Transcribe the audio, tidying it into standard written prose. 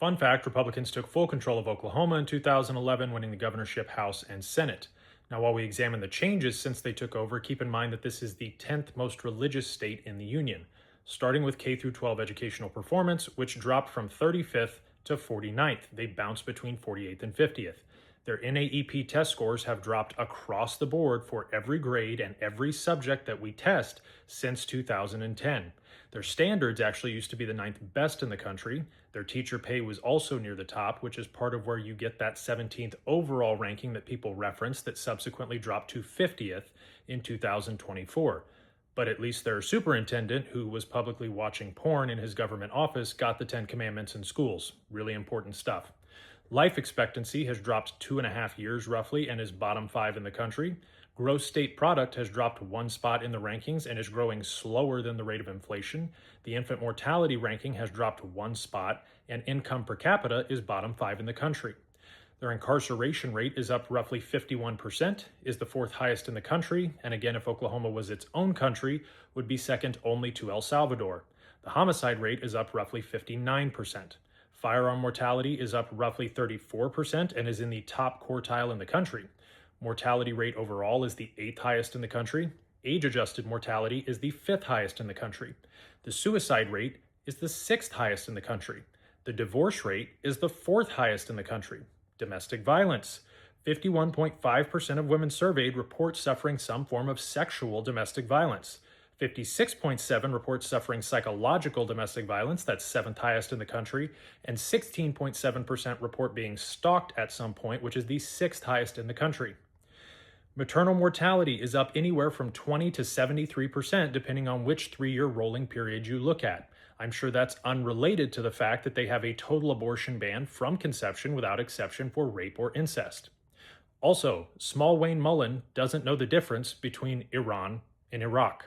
Fun fact, Republicans took full control of Oklahoma in 2011, winning the governorship, House, and Senate. Now, while we examine the changes since they took over, keep in mind that this is the 10th most religious state in the Union, starting with K through 12 educational performance, which dropped from 35th to 49th. They bounced between 48th and 50th. Their NAEP test scores have dropped across the board for every grade and every subject that we test since 2010. Their standards actually used to be the ninth best in the country. Their teacher pay was also near the top, which is part of where you get that 17th overall ranking that people reference that subsequently dropped to 50th in 2024. But at least their superintendent, who was publicly watching porn in his government office, got the 10 Commandments in schools. Really important stuff. Life expectancy has dropped 2.5 years roughly and is bottom 5 in the country. Gross state product has dropped 1 spot in the rankings and is growing slower than the rate of inflation. The infant mortality ranking has dropped 1 spot, and income per capita is bottom 5 in the country. Their incarceration rate is up roughly 51%, is the fourth highest in the country, and again, if Oklahoma was its own country, would be second only to El Salvador. The homicide rate is up roughly 59%. Firearm mortality is up roughly 34% and is in the top quartile in the country. Mortality rate overall is the 8th highest in the country. Age-adjusted mortality is the 5th highest in the country. The suicide rate is the 6th highest in the country. The divorce rate is the 4th highest in the country. Domestic violence. 51.5% of women surveyed report suffering some form of sexual domestic violence. 56.7 report suffering psychological domestic violence, that's 7th highest in the country, and 16.7% report being stalked at some point, which is the 6th highest in the country. Maternal mortality is up anywhere from 20 to 73%, depending on which 3-year rolling period you look at. I'm sure that's unrelated to the fact that they have a total abortion ban from conception without exception for rape or incest. Also, small Wayne Mullin doesn't know the difference between Iran and Iraq.